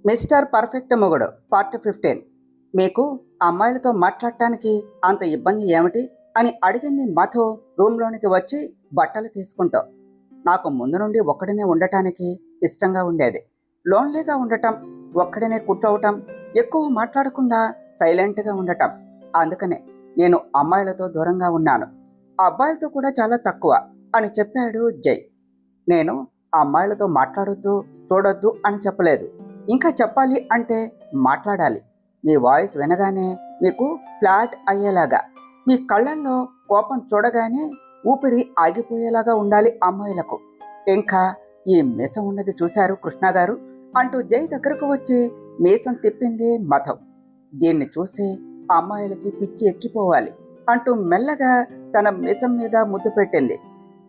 Mister perfect మొగుడు part 15. మీకు అమ్మాయిలతో మాట్లాడటానికి అంత ఇబ్బంది ఏమిటి అని అడిగింది మధు రూమ్లోనికి వచ్చి బట్టలు తీసుకుంటూ. నాకు ముందు నుండి ఒక్కడినే ఉండటానికి ఇష్టంగా ఉండేది. లోన్లీగా ఉండటం, ఒక్కడినే కూర్చోవటం, ఎక్కువ మాట్లాడకుండా సైలెంట్గా ఉండటం. అందుకనే నేను అమ్మాయిలతో దూరంగా ఉన్నాను. అబ్బాయిలతో కూడా చాలా తక్కువ అని చెప్పాడు జై. నేను అమ్మాయిలతో మాట్లాడొద్దు, చూడొద్దు అని చెప్పలేదు. ఇంకా చెప్పాలి అంటే మాట్లాడాలి. మీ వాయిస్ వినగానే మీకు ఫ్లాట్ అయ్యేలాగా, మీ కళ్ళల్లో కోపం చూడగానే ఊపిరి ఆగిపోయేలాగా ఉండాలి అమ్మాయిలకు. ఇంకా ఈ మీసం ఉన్నది చూశారు కృష్ణ గారు అంటూ జై దగ్గరకు వచ్చి మీసం తిప్పింది మధు. దీన్ని చూసి అమ్మాయిలకి పిచ్చి ఎక్కిపోవాలి అంటూ మెల్లగా తన మీసం మీద ముద్దు పెట్టింది.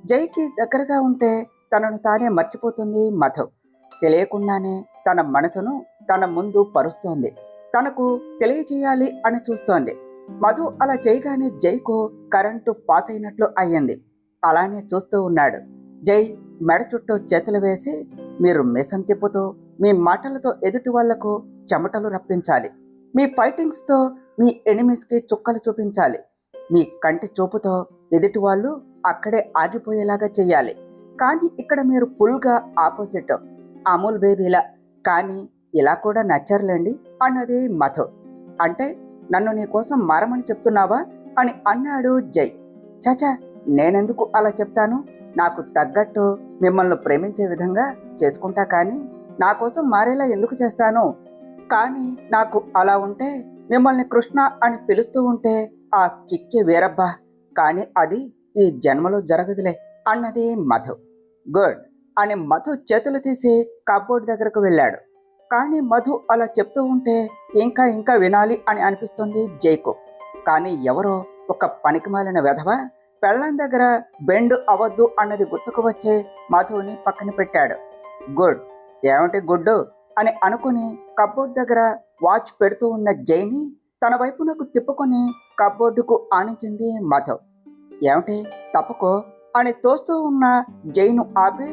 జైకి దగ్గరగా ఉంటే తనను తానే మర్చిపోతుంది మధు. తెలియకుండానే తన మనసును తన ముందు పరుస్తోంది. తనకు తెలియచేయాలి అని చూస్తోంది. మధు అలా చేయగానే జైకు కరెంటు పాస్ అయినట్లు అయ్యింది. అలానే చూస్తూ ఉన్నాడు. జై మెడ చుట్టూ చేతులు వేసి, మీరు మీసం తిప్పుతూ మీ మాటలతో ఎదుటి వాళ్లకు చెమటలు రప్పించాలి. మీ ఫైటింగ్స్తో మీ ఎనిమీస్కి చుక్కలు చూపించాలి. మీ కంటి చూపుతో ఎదుటి వాళ్ళు అక్కడే ఆగిపోయేలాగా చెయ్యాలి. కానీ ఇక్కడ మీరు ఫుల్గా ఆపోజిట్, అమూల్ బేబీలా. కానీ ఇలా కూడా నచ్చరులేండి అన్నది మధు. అంటే నన్ను నీకోసం మారమని చెప్తున్నావా అని అన్నాడు జై. చాచా, నేనెందుకు అలా చెప్తాను? నాకు తగ్గట్టు మిమ్మల్ని ప్రేమించే విధంగా చేసుకుంటా, కానీ నా కోసం మారేలా ఎందుకు చేస్తాను? కానీ నాకు అలా ఉంటే, మిమ్మల్ని కృష్ణ అని పిలుస్తూ ఉంటే ఆ కిక్కి వేరబ్బా. కానీ అది ఈ జన్మలో జరగదులే అన్నది మధు. గుడ్ అని మధు చేతులు తీసి కబోర్డ్ దగ్గరకు వెళ్ళాడు. కానీ మధు అలా చెప్తూ ఉంటే ఇంకా ఇంకా వినాలి అని అనిపిస్తుంది జైకు. కానీ ఎవరో ఒక పనికిమాలిన వెధవ పెళ్ళం దగ్గర బెండ్ అవ్వద్దు అన్నది గుర్తుకు వచ్చే మధుని పక్కన పెట్టాడు. గుడ్, ఏమిటి గుడ్డు అని అనుకుని కబోర్డ్ దగ్గర వాచ్ పెడుతూ ఉన్న జైని తన వైపునకు తిప్పుకొని కబోర్డుకు ఆనించింది మధు. ఏమిటి, తప్పుకో అని తోస్తూ ఉన్న జైను ఆపి,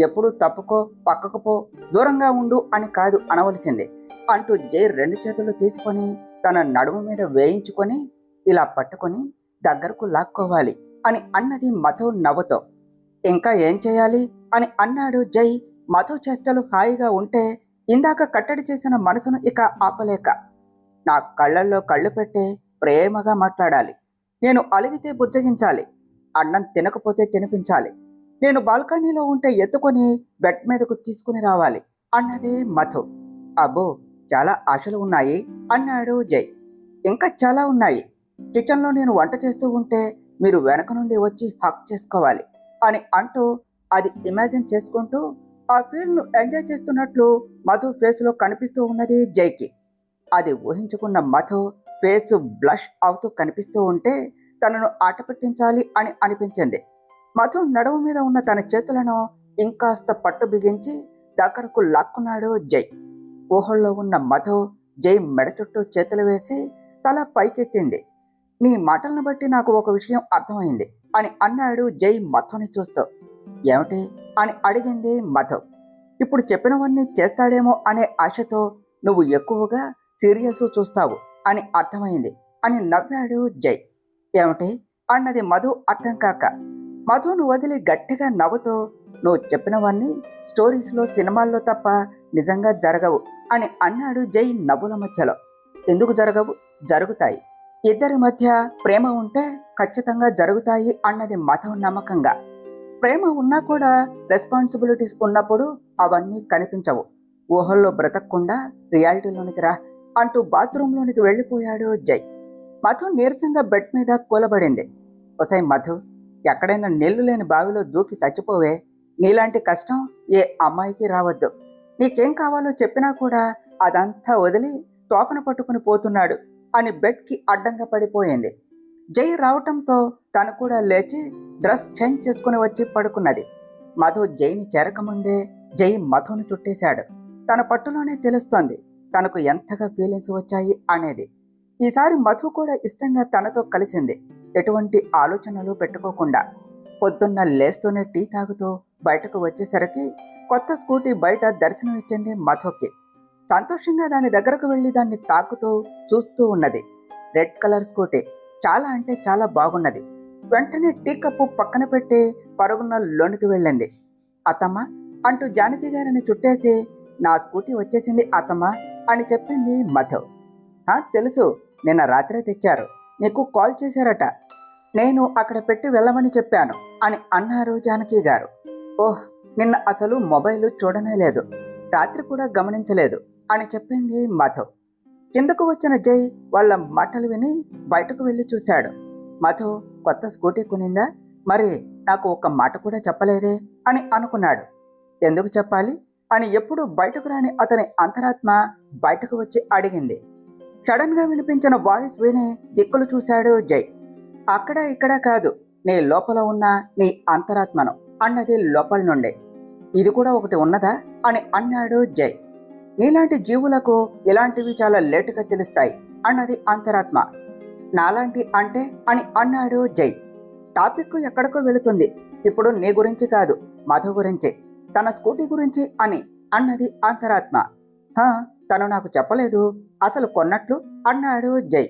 ఎప్పుడు తప్పుకో, పక్కకు పో, దూరంగా ఉండు అని కాదు అనవలసింది అంటూ జై రెండు చేతులు తీసుకొని తన నడుము మీద వేయించుకొని ఇలా పట్టుకొని దగ్గరకు లాక్కోవాలి అని అన్నది మధు నవ్వుతో. ఇంకా ఏం చేయాలి అని అన్నాడు జై. మధు చేష్టలు హాయిగా ఉంటే ఇందాక కట్టడి చేసిన మనసును ఇక ఆపలేక, నా కళ్ళల్లో కళ్ళు పెట్టి ప్రేమగా మాట్లాడాలి. నేను అలిగితే బుజ్జగించాలి. అన్నం తినకపోతే తినిపించాలి. నేను బాల్కనీలో ఉంటే ఎత్తుకొని బెడ్ మీదకు తీసుకుని రావాలి అన్నది మధు. అబ్బో, చాలా ఆశలు ఉన్నాయి అన్నాడు జై. ఇంకా చాలా ఉన్నాయి. కిచెన్లో నేను వంట చేస్తూ ఉంటే మీరు వెనక నుండి వచ్చి హక్ చేసుకోవాలి అని అంటూ అది ఇమాజిన్ చేసుకుంటూ ఆ ఫీల్ను ఎంజాయ్ చేస్తున్నట్లు మధు ఫేస్లో కనిపిస్తూ ఉన్నది జైకి. అది ఊహించుకున్న మధు ఫేస్ బ్లష్ అవుతూ కనిపిస్తూ ఉంటే తనను ఆట పట్టించాలి అని అనిపించింది. మధు నడుము మీద ఉన్న తన చేతులను ఇంకాస్త పట్టు బిగించి దగ్గరకు లాక్కున్నాడు జై. ఊహల్లో ఉన్న మధు జై మెడ చుట్టూ చేతులు వేసి తల పైకెత్తింది. నీ మాటలను బట్టి నాకు ఒక విషయం అర్థమైంది అని అన్నాడు జై మధుని చూస్తూ. ఏమిటి అని అడిగింది మధు. ఇప్పుడు చెప్పినవన్నీ చేస్తాడేమో అనే ఆశతో నువ్వు ఎక్కువగా సీరియల్స్ చూస్తావు అని అర్థమైంది అని నవ్వాడు జై. ఏమిటి అన్నది మధు అర్థం కాక. మధును వదిలి గట్టిగా నవ్వుతూ, నువ్వు చెప్పినవన్నీ స్టోరీస్లో, సినిమాల్లో తప్ప నిజంగా జరగవు అని అన్నాడు జై నవ్వుల మధ్యలో. ఎందుకు జరగవు? జరుగుతాయి. ఇద్దరి మధ్య ప్రేమ ఉంటే ఖచ్చితంగా జరుగుతాయి అన్నది మధు నమ్మకంగా. ప్రేమ ఉన్నా కూడా రెస్పాన్సిబిలిటీస్ ఉన్నప్పుడు అవన్నీ కనిపించవు. ఊహల్లో బ్రతకకుండా రియాలిటీలోనికి రా అంటూ బాత్రూంలోనికి వెళ్ళిపోయాడు జై. మధు నీరసంగా బెడ్ మీద కూలబడింది. ఒసై మధు, ఎక్కడైనా నీళ్లు లేని బావిలో దూకి చచ్చిపోవే. నీలాంటి కష్టం ఏ అమ్మాయికి రావద్దు. నీకేం కావాలో చెప్పినా కూడా అదంతా వదిలి తోకను పట్టుకుని పోతున్నాడు అని బెడ్కి అడ్డంగా పడిపోయింది. జై రావటంతో తను కూడా లేచి డ్రెస్ చేంజ్ చేసుకుని వచ్చి పడుకున్నది. మధు జైని చేరకముందే జై మధును చుట్టేశాడు. తన పట్టులోనే తెలుస్తోంది తనకు ఎంతగా ఫీలింగ్స్ వచ్చాయి అనేది. ఈసారి మధు కూడా ఇష్టంగా తనతో కలిసింది, ఎటువంటి ఆలోచనలు పెట్టుకోకుండా. పొద్దున్న లేస్తూనే టీ తాగుతూ బయటకు వచ్చేసరికి కొత్త స్కూటీ బయట దర్శనం ఇచ్చింది మధుకి. సంతోషంగా దాని దగ్గరకు వెళ్ళి దాన్ని తాకుతూ చూస్తూ ఉన్నది. రెడ్ కలర్ స్కూటీ చాలా అంటే చాలా బాగున్నది. వెంటనే టీ కప్పు పక్కన పెట్టి పరుగున లోనికి వెళ్ళింది. అత్తమ్మ అంటూ జానకి గారిని చుట్టేసి, నా స్కూటీ వచ్చేసింది అత్తమ్మ అని చెప్పింది మధు. తెలుసు, నిన్న రాత్రే తెచ్చారు, నీకు కాల్ చేశారట, నేను అక్కడ పెట్టి వెళ్ళమని చెప్పాను అని అన్నారు జానకి గారు. ఓహ్, నిన్న అసలు మొబైల్ చూడనే లేదు, రాత్రి కూడా గమనించలేదు అని చెప్పింది మధు. కిందకు వచ్చిన జై వాళ్ళ మాటలు విని బయటకు వెళ్ళి చూశాడు. మధు కొత్త స్కూటీ కొనిందా, మరి నాకు ఒక్క మాట కూడా చెప్పలేదే అని అనుకున్నాడు. ఎందుకు చెప్పాలి అని ఎప్పుడు బయటకు రాని అతని అంతరాత్మ బయటకు వచ్చి అడిగింది. సడన్ గా వినిపించిన వాయిస్ విని దిక్కులు చూశాడు జై. అక్కడ ఇక్కడ కాదు, నీ లోపల ఉన్న నీ అంతరాత్మను అన్నది లోపల నుండి. ఇది కూడా ఒకటి ఉన్నదా అని అన్నాడు జై. నీలాంటి జీవులకు ఇలాంటివి చాలా లేటుగా తెలుస్తాయి అన్నది అంతరాత్మ. నాలాంటి అంటే అని అన్నాడు జై. టాపిక్ ఎక్కడికో వెళుతుంది, ఇప్పుడు నీ గురించి కాదు, మధు గురించి, తన స్కూటీ గురించి అని అన్నది అంతరాత్మ. తను నాకు చెప్పలేదు అసలు కొన్నట్లు అన్నాడు జై.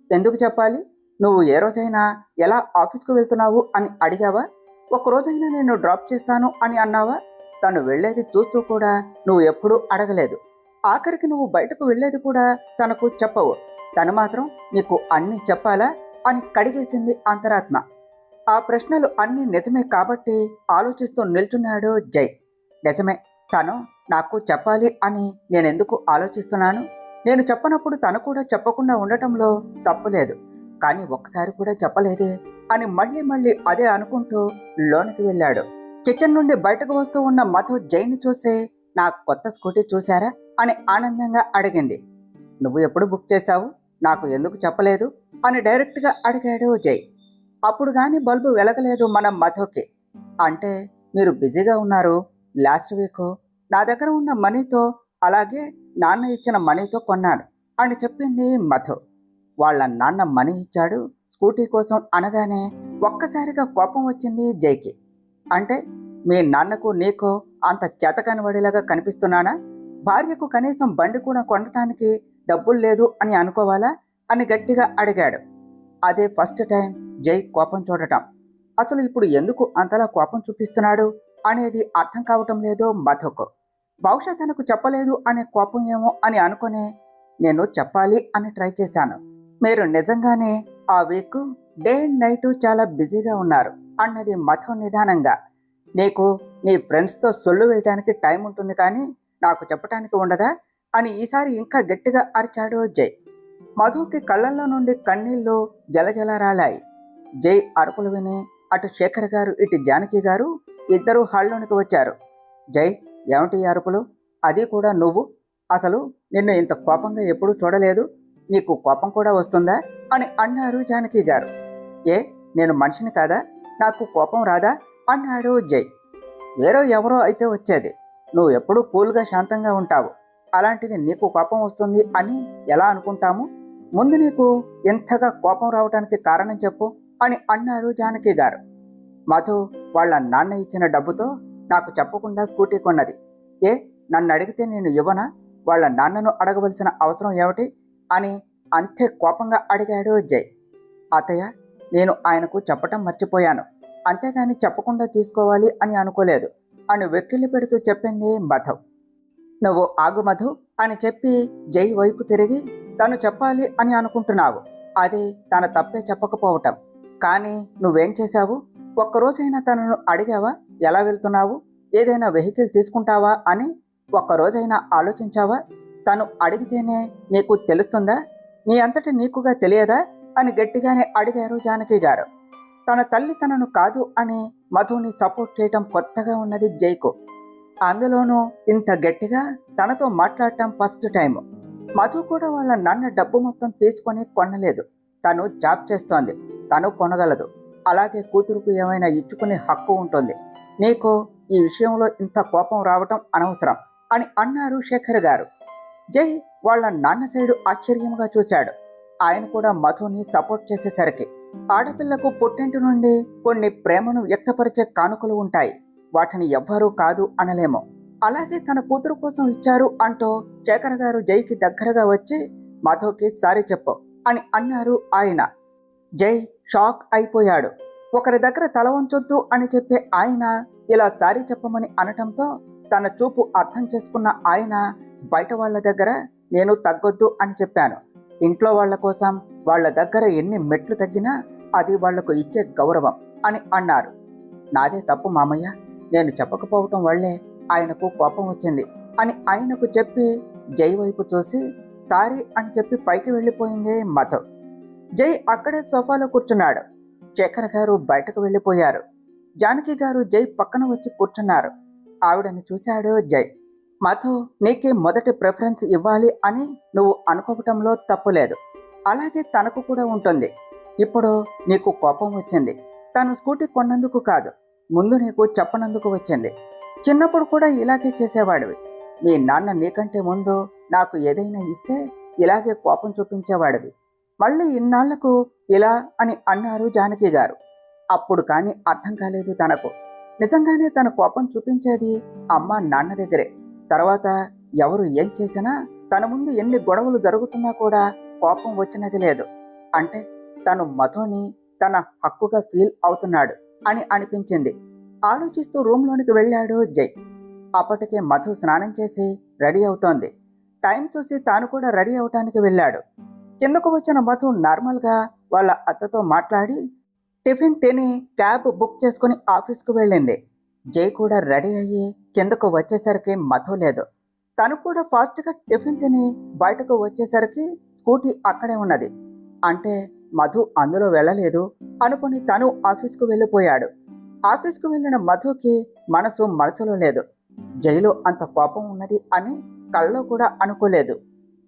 ఎందుకు చెప్పాలి, నువ్వు ఏ రోజైనా ఎలా ఆఫీస్కు వెళ్తున్నావు అని అడిగావా? ఒకరోజైనా నేను డ్రాప్ చేస్తాను అని అన్నావా? తను వెళ్లేది చూస్తూ కూడా నువ్వు ఎప్పుడూ అడగలేదు. ఆఖరికి నువ్వు బయటకు వెళ్లేది కూడా తనకు చెప్పవు, తను మాత్రం నీకు అన్నీ చెప్పాలా అని కడిగేసింది అంతరాత్మ. ఆ ప్రశ్నలు అన్నీ నిజమే కాబట్టి ఆలోచిస్తూ నిల్చున్నాడు జై. నిజమే, తను నాకు చెప్పాలి అని నేనెందుకు ఆలోచిస్తున్నాను? నేను చెప్పనప్పుడు తను కూడా చెప్పకుండా ఉండటంలో తప్పులేదు, కానీ ఒక్కసారి కూడా చెప్పలేదే అని మళ్ళీ మళ్ళీ అదే అనుకుంటూ లోనికి వెళ్ళాడు. కిచెన్ నుండి బయటకు వస్తూ ఉన్న మధు జైని చూసి, నా కొత్త స్కూటీ చూశారా అని ఆనందంగా అడిగింది. నువ్వు ఎప్పుడు బుక్ చేశావు, నాకు ఎందుకు చెప్పలేదు అని డైరెక్ట్గా అడిగాడు జై. అప్పుడు గాని బల్బు వెలగలేదు మన మధుకి. అంటే మీరు బిజీగా ఉన్నారు, లాస్ట్ వీక్ నా దగ్గర ఉన్న మనీతో, అలాగే నాన్న ఇచ్చిన మనీతో కొన్నాను అని చెప్పింది మధు. వాళ్ళ నాన్న మనీ ఇచ్చాడు స్కూటీ కోసం అనగానే ఒక్కసారిగా కోపం వచ్చింది జైకి. అంటే మీ నాన్నకు నీకు అంత చేతకాని వాడిలాగా కనిపిస్తున్నానా? భార్యకు కనీసం బండి కూడా కొనటానికి డబ్బులు లేదు అని అనుకోవాలా అని గట్టిగా అడిగాడు. అదే ఫస్ట్ టైం జై కోపం చూడటం. అసలు ఇప్పుడు ఎందుకు అంతలా కోపం చూపిస్తున్నాడు అనేది అర్థం కావటం లేదు మధుకు. బహుశా తనకు చెప్పలేదు అనే కోపం ఏమో అని అనుకుని, నేను చెప్పాలి అని ట్రై చేశాను, మీరు నిజంగానే ఆ వీక్ డే అండ్ నైట్ చాలా బిజీగా ఉన్నారు అన్నది మధు నిదానంగా. నీకు నీ ఫ్రెండ్స్తో సొల్లు వేయడానికి టైం ఉంటుంది కానీ నాకు చెప్పటానికి ఉండదా అని ఈసారి ఇంకా గట్టిగా అరిచాడు జై. మధుకి కళ్ళల్లో నుండి కన్నీళ్లు జలజల రాలాయి. జై అరుపులు విని అటు శేఖర్ గారు ఇటు జానకి గారు ఇద్దరూ హాల్లోనికి వచ్చారు. జై, ఏమిటి అరుపులు, అది కూడా నువ్వు? అసలు నిన్ను ఇంత కోపంగా ఎప్పుడూ చూడలేదు, నీకు కోపం కూడా వస్తుందా అని అన్నారు జానకి గారు. ఏ, నేను మనిషిని కాదా, నాకు కోపం రాదా అన్నాడు జై. వేరే ఎవరో అయితే వచ్చేది, నువ్వు ఎప్పుడూ కూల్గా శాంతంగా ఉంటావు, అలాంటిది నీకు కోపం వస్తుంది అని ఎలా అనుకుంటాము? ముందు నీకు ఎంతగా కోపం రావడానికి కారణం చెప్పు అని అన్నారు జానకి గారు. మధు వాళ్ళ నాన్న ఇచ్చిన డబ్బుతో నాకు చెప్పకుండా స్కూటీ కొన్నది. ఏ, నన్ను అడిగితే నేను ఇవ్వనా? వాళ్ళ నాన్నను అడగవలసిన అవసరం ఏమిటి అని అంతే కోపంగా అడిగాడు జై. అత్తయ్య, నేను ఆయనకు చెప్పటం మర్చిపోయాను, అంతేగాని చెప్పకుండా తీసుకోవాలి అని అనుకోలేదు అని వెక్కిళ్ళు పెడుతూ చెప్పింది మధు. నువ్వు ఆగు మధు అని చెప్పి జై వైపు తిరిగి, తను చెప్పాలి అని అనుకుంటున్నావు, అది తన తప్పే చెప్పకపోవటం, కానీ నువ్వేం చేశావు? ఒక్కరోజైనా తనను అడిగావా ఎలా వెళ్తున్నావు, ఏదైనా వెహికల్ తీసుకుంటావా అని ఒక్కరోజైనా ఆలోచించావా? తను అడిగితేనే నీకు తెలుస్తుందా, నీ అంతటి నీకుగా తెలియదా అని గట్టిగానే అడిగారు జానకి గారు. తన తల్లి తనను కాదు అని మధుని సపోర్ట్ చేయటం కొత్తగా ఉన్నది జైకు. అందులోనూ ఇంత గట్టిగా తనతో మాట్లాడటం ఫస్ట్ టైం. మధు కూడా వాళ్ళ నాన్న డబ్బు మొత్తం తీసుకొని కొనలేదు, తను జాబ్ చేస్తోంది, తను కొనగలదు, అలాగే కూతురుకు ఏమైనా ఇచ్చుకునే హక్కు ఉంటుంది. నీకు ఈ విషయంలో ఇంత కోపం రావటం అనవసరం అని అన్నారు శేఖర్ గారు. జై వాళ్ళ నాన్న సైడు ఆశ్చర్యంగా చూశాడు. ఆయన కూడా మధుని సపోర్ట్ చేసేసరికి, ఆడపిల్లకు పుట్టింటి నుండి కొన్ని ప్రేమను వ్యక్తపరిచే కానుకలు ఉంటాయి, వాటిని ఎవ్వరూ కాదు అనలేము. అలాగే తన కూతురు కోసం ఇచ్చారు అంటూ శేఖర్ గారు జైకి దగ్గరగా వచ్చి మధుకి సారీ చెప్పు అని అన్నారు ఆయన. జై షాక్ అయిపోయాడు. ఒకరి దగ్గర తల వంచొద్దు అని చెప్పే ఆయన ఇలా సారీ చెప్పమని అనటంతో తన చూపు అర్థం చేసుకున్న ఆయన, బయట వాళ్ళ దగ్గర నేను తగ్గొద్దు అని చెప్పాను. ఇంట్లో వాళ్ళ కోసం వాళ్ళ దగ్గర ఎన్ని మెట్లు తగ్గినా అది వాళ్లకు ఇచ్చే గౌరవం అని అన్నారు. నాదే తప్పు మామయ్య, నేను చెప్పకపోవటం వల్లే ఆయనకు కోపం వచ్చింది అని ఆయనకు చెప్పి జై వైపు చూసి సారీ అని చెప్పి పైకి వెళ్ళిపోయింది మధు. జై అక్కడే సోఫాలో కూర్చున్నాడు. శేఖర్ గారు బయటకు వెళ్ళిపోయారు. జానకి గారు జై పక్కన వచ్చి కూర్చున్నారు. ఆవిడని చూశాడు జై. మధు, నీకే మొదటి ప్రిఫరెన్స్ ఇవ్వాలి అని నువ్వు అనుకోవటంలో తప్పులేదు. అలాగే తనకు కూడా ఉంటుంది. ఇప్పుడు నీకు కోపం వచ్చింది, తను స్కూటీ కొన్నందుకు కాదు, ముందు నీకు చెప్పనందుకు వచ్చింది. చిన్నప్పుడు కూడా ఇలాగే చేసేవాడివి. మీ నాన్న నీకంటే ముందు నాకు ఏదైనా ఇస్తే ఇలాగే కోపం చూపించేవాడివి. మళ్ళీ ఇన్నాళ్లకు ఇలా అని అన్నారు జానకి గారు. అప్పుడు కానీ అర్థం కాలేదు తనకు. నిజంగానే తన కోపం చూపించేది అమ్మ నాన్న దగ్గరే. తర్వాత ఎవరు ఏం చేసినా తన ముందు ఎన్ని గొడవలు జరుగుతున్నా కూడా కోపం వచ్చినది లేదు. అంటే తను మధుని తన హక్కుగా ఫీల్ అవుతున్నాడు అని అనిపించింది. ఆలోచిస్తూ రూమ్లోనికి వెళ్ళాడు జై. అప్పటికే మధు స్నానం చేసి రెడీ అవుతోంది. టైం చూసి తాను కూడా రెడీ అవటానికి వెళ్ళాడు. కిందకు వచ్చిన మధు నార్మల్గా వాళ్ళ అత్తతో మాట్లాడి టిఫిన్ తిని క్యాబ్ బుక్ చేసుకుని ఆఫీస్కు వెళ్ళింది. జై కూడా రెడీ అయ్యి కిందకు వచ్చేసరికి మధు లేదు. తను కూడా ఫాస్ట్గా టిఫిన్ తిని బయటకు వచ్చేసరికి స్కూటీ అక్కడే ఉన్నది. అంటే మధు అందులో వెళ్ళలేదు అనుకుని తను ఆఫీస్కు వెళ్ళిపోయాడు. ఆఫీస్కు వెళ్ళిన మధుకి మనసులో లేదు. జైలో అంత కోపం ఉన్నది అని కల్లో కూడా అనుకోలేదు.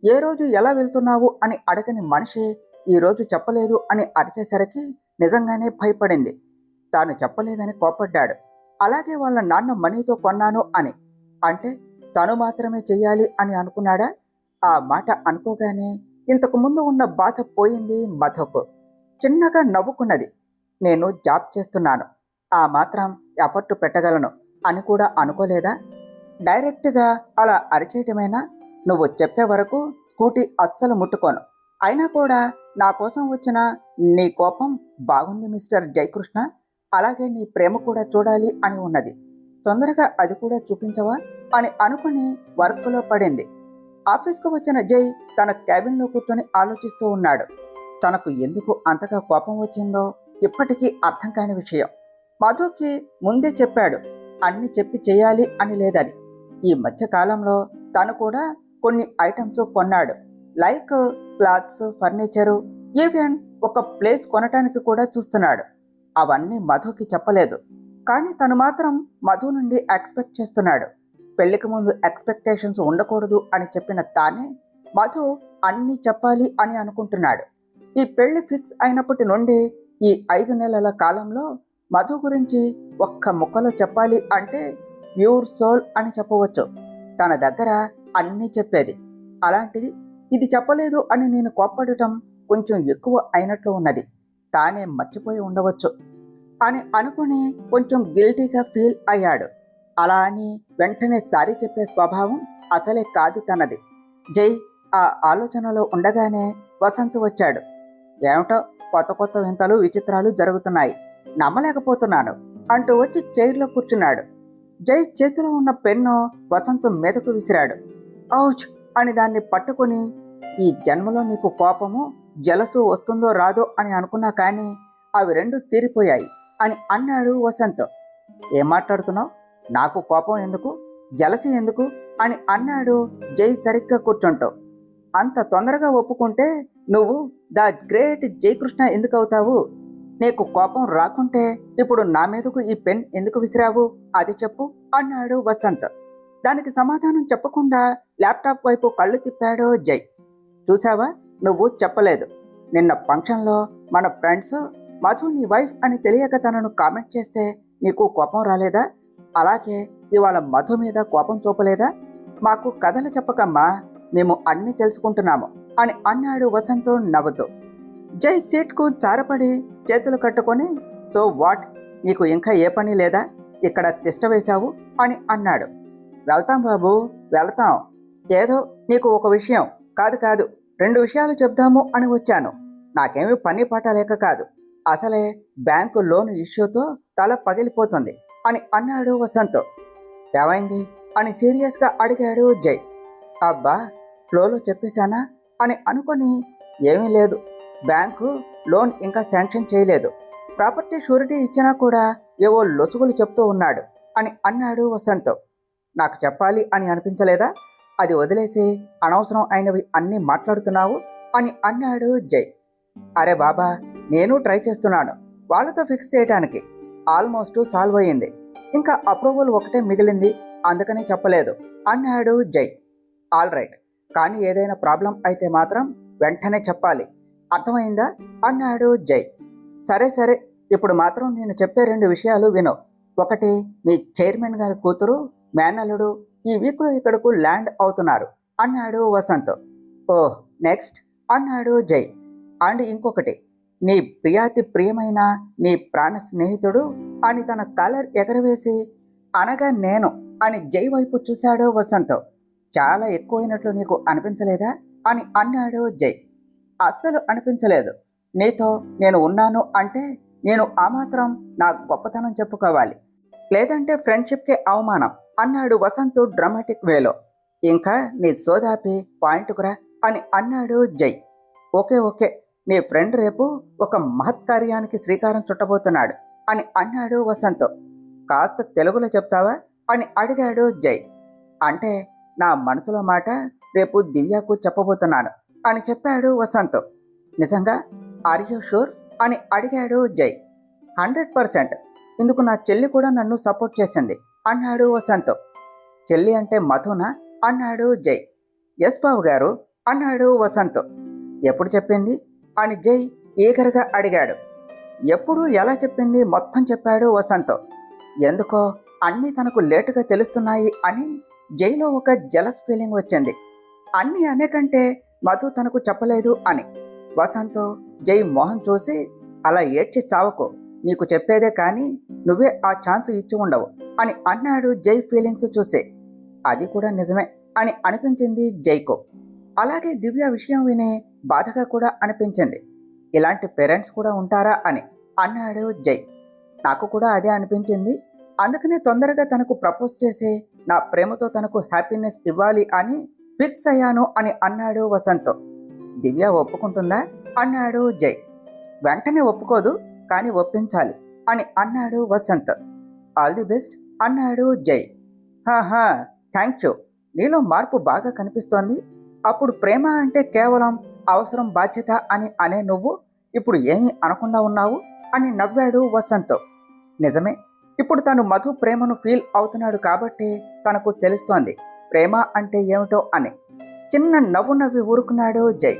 ఏ రోజు ఎలా వెళ్తున్నావు అని అడగని మనిషి ఈరోజు చెప్పలేదు అని అరిచేసరికి నిజంగానే భయపడింది. తాను చెప్పలేదని కోపడ్డాడు. అలాగే వాళ్ళ నాన్న మనీతో కొన్నాను అని. అంటే తను మాత్రమే చెయ్యాలి అని అనుకున్నాడా? ఆ మాట అనుకోగానే ఇంతకు ముందు ఉన్న బాధ పోయింది మధుకు. చిన్నగా నవ్వుకున్నది. నేను జాబ్ చేస్తున్నాను, ఆ మాత్రం ఎఫర్ట్ పెట్టగలను అని కూడా అనుకోలేదా? డైరెక్ట్గా అలా అరిచేయటమేనా? నువ్వు చెప్పే వరకు స్కూటీ అస్సలు ముట్టుకోను. అయినా కూడా నా కోసం వచ్చిన నీ కోపం బాగుంది మిస్టర్ జయకృష్ణ. అలాగే నీ ప్రేమ కూడా చూడాలి అని ఉన్నది. తొందరగా అది కూడా చూపించవా అని అనుకుని వర్క్లో పడింది. ఆఫీస్కు వచ్చిన జై తన క్యాబిన్లో కూర్చొని ఆలోచిస్తూ ఉన్నాడు. తనకు ఎందుకు అంతగా కోపం వచ్చిందో ఇప్పటికీ అర్థం కాని విషయం. మధుకి ముందే చెప్పాడు అన్ని చెప్పి చేయాలి అని లేదని. ఈ మధ్య కాలంలో తను కూడా కొన్ని ఐటమ్స్ కొన్నాడు. లైక్ క్లాత్స్, ఫర్నిచరు, ఈవెన్ ఒక ప్లేస్ కొనటానికి కూడా చూస్తున్నాడు. అవన్నీ మధుకి చెప్పలేదు. కానీ తను మాత్రం మధు నుండి ఎక్స్పెక్ట్ చేస్తున్నాడు. పెళ్లికి ముందు ఎక్స్పెక్టేషన్స్ ఉండకూడదు అని చెప్పిన తానే మధు అన్నీ చెప్పాలి అని అనుకుంటున్నాడు. ఈ పెళ్లి ఫిక్స్ అయినప్పటి నుండి ఈ 5 నెలల కాలంలో మధు గురించి ఒక్క ముక్కలో చెప్పాలి అంటే ప్యూర్ సోల్ అని చెప్పవచ్చు. తన దగ్గర అన్నీ చెప్పేది. అలాంటిది ఇది చెప్పలేదు అని నేను కోప్పడటం కొంచెం ఎక్కువ అయినట్లు ఉన్నది. తానే మర్చిపోయి ఉండవచ్చు అని అనుకుని కొంచెం గిల్టీగా ఫీల్ అయ్యాడు. అలా అని వెంటనే సారీ చెప్పే స్వభావం అసలే కాదు తనది. జై ఆ ఆలోచనలో ఉండగానే వసంత్ వచ్చాడు. ఏమిటో కొత్త కొత్త వింతలు విచిత్రాలు జరుగుతున్నాయి, నమ్మలేకపోతున్నాను అంటూ వచ్చి చైర్లో కూర్చున్నాడు. జై చేతిలో ఉన్న పెన్ను వసంత్ మీదకు విసిరాడు. ఔచ్ అని దాన్ని పట్టుకుని, ఈ జన్మలో నీకు కోపము జలసు వస్తుందో రాదో అని అనుకున్నా కానీ అవి రెండు తీరిపోయాయి అని అన్నాడు వసంత్. ఏం మాట్లాడుతున్నావు? నాకు కోపం ఎందుకు, జలసి ఎందుకు అని అన్నాడు జై సరిగ్గా కూర్చుంటూ. అంత తొందరగా ఒప్పుకుంటే నువ్వు ద గ్రేట్ జయకృష్ణ ఎందుకు అవుతావు? నీకు కోపం రాకుంటే ఇప్పుడు నా మీదకు ఈ పెన్ ఎందుకు విసిరావు అది చెప్పు అన్నాడు వసంత్. దానికి సమాధానం చెప్పకుండా ల్యాప్టాప్ వైపు కళ్ళు తిప్పాడు జై. చూసావా, నువ్వు చెప్పలేదు. నిన్న ఫంక్షన్లో మన ఫ్రెండ్స్ మధు నీ వైఫ్ అని తెలియక తనను కామెంట్ చేస్తే నీకు కోపం రాలేదా? అలాగే ఇవాళ మధు మీద కోపం చూపలేదా? మాకు కథలు చెప్పకమ్మా, మేము అన్నీ తెలుసుకుంటున్నాము అని అన్నాడు వసంత్ నవ్వుతూ. జై సీట్కు చారపడి చేతులు కట్టుకొని, సో వాట్, నీకు ఇంకా ఏ పని లేదా, ఇక్కడ తిష్ట వేశావు అని అన్నాడు. వెళ్తాం బాబు, వెళ్తాం. ఏదో నీకు ఒక విషయం కాదు 2 విషయాలు చెప్దాము అని వచ్చాను. నాకేమీ పని పాట లేక కాదు. అసలే బ్యాంకు లోన్ ఇష్యూతో తల పగిలిపోతుంది అని అన్నాడు వసంత్. ఏమైంది అని సీరియస్గా అడిగాడు జై. అబ్బా, ఫ్లోలో చెప్పేశానా అని అనుకొని, ఏమీ లేదు, బ్యాంకు లోన్ ఇంకా శాంక్షన్ చేయలేదు, ప్రాపర్టీ షూరిటీ ఇచ్చినా కూడా ఏవో లొసుగులు చెప్తూ ఉన్నాడు అని అన్నాడు వసంత్. నాకు చెప్పాలి అని అనిపించలేదా? అది వదిలేసి అనవసరం అయినవి అన్నీ మాట్లాడుతున్నావు అని అన్నాడు జై. అరే బాబా, నేను ట్రై చేస్తున్నాను వాళ్ళతో ఫిక్స్ చేయడానికి. ఆల్మోస్ట్ సాల్వ్ అయ్యింది, ఇంకా అప్రూవల్ ఒకటే మిగిలింది, అందుకనే చెప్పలేదు అన్నాడు జై. ఆల్ రైట్, కానీ ఏదైనా ప్రాబ్లం అయితే మాత్రం వెంటనే చెప్పాలి, అర్థమైందా అన్నాడు జై. సరే, ఇప్పుడు మాత్రం నేను చెప్పే 2 విషయాలు విను. ఒకటి, మీ చైర్మన్ గారి కూతురు మేనల్లుడు ఈ వీక్లో ఇక్కడకు ల్యాండ్ అవుతున్నారు అన్నాడు వసంత్. ఓహ్, నెక్స్ట్ అన్నాడు జై. అండ్ ఇంకొకటి, నీ ప్రియాతి ప్రియమైన నీ ప్రాణ స్నేహితుడు అని తన కలర్ ఎగరవేసి అనగా నేను అని జై వైపు చూశాడు వసంత్. చాలా ఎక్కువైనట్లు నీకు అనిపించలేదా అని అన్నాడు జై. అస్సలు అనిపించలేదు. నీతో నేను ఉన్నాను అంటే నేను ఆ మాత్రం నా గొప్పతనం చెప్పుకోవాలి, లేదంటే ఫ్రెండ్షిప్కే అవమానం అన్నాడు వసంత్ డ్రామాటిక్ వేలో. ఇంకా నీ సోదాపి పాయింట్కురా అని అన్నాడు జై. ఓకే, నీ ఫ్రెండ్ రేపు ఒక మహత్కార్యానికి శ్రీకారం చుట్టబోతున్నాడు అని అన్నాడు వసంత్. కాస్త తెలుగులో చెప్తావా అని అడిగాడు జై. అంటే నా మనసులో మాట రేపు దివ్యకు చెప్పబోతున్నాను అని చెప్పాడు వసంత్. నిజంగా? ఆర్ యూ షూర్ అని అడిగాడు జై. 100%. ఇందుకు నా చెల్లి కూడా నన్ను సపోర్ట్ చేసింది అన్నాడు వసంత్. చెల్లి అంటే మధునా అన్నాడు జై. ఎస్ బాబు గారు అన్నాడు వసంత్. ఎప్పుడు చెప్పింది అని జై ఈగర్గా అడిగాడు. ఎప్పుడు ఎలా చెప్పింది మొత్తం చెప్పాడు వసంత్. ఎందుకో అన్నీ తనకు లేటుగా తెలుస్తున్నాయి అని జైలో ఒక జలస్ ఫీలింగ్ వచ్చింది. అన్నీ అనేకంటే మధు తనకు చెప్పలేదు అని. వసంత్ జై మోహన్ చూసి, అలా ఏడ్చి చావకు, నీకు చెప్పేదే కానీ నువ్వే ఆ ఛాన్స్ ఇచ్చి ఉండవు అని అన్నాడు జై ఫీలింగ్స్ చూసి. అది కూడా నిజమే అని అనిపించింది జైకు. అలాగే దివ్య విషయం విని బాధగా కూడా అనిపించింది. ఇలాంటి పేరెంట్స్ కూడా ఉంటారా అని అన్నాడు జై. నాకు కూడా అదే అనిపించింది, అందుకనే తొందరగా తనకు ప్రపోజ్ చేసి నా ప్రేమతో తనకు హ్యాపీనెస్ ఇవ్వాలి అని ఫిక్స్ అయ్యాను అని అన్నాడు వసంత్. దివ్య ఒప్పుకుంటుందా అన్నాడు జై. వెంటనే ఒప్పుకోదు, కానీ ఒప్పించాలి అని అన్నాడు వసంత్. ఆల్ ది బెస్ట్ అన్నాడు జై. హాహా, థ్యాంక్ యూ, నీలో మార్పు బాగా కనిపిస్తోంది. అప్పుడు ప్రేమ అంటే కేవలం అవసరం బాధ్యత అని అనే నువ్వు ఇప్పుడు ఏమీ అనకుండా ఉన్నావు అని నవ్వాడు వసంత్. నిజమే, ఇప్పుడు తను మధు ప్రేమను ఫీల్ అవుతున్నాడు కాబట్టి తనకు తెలుస్తోంది ప్రేమ అంటే ఏమిటో అని. చిన్న నవ్వు నవ్వి ఊరుకున్నాడు జై.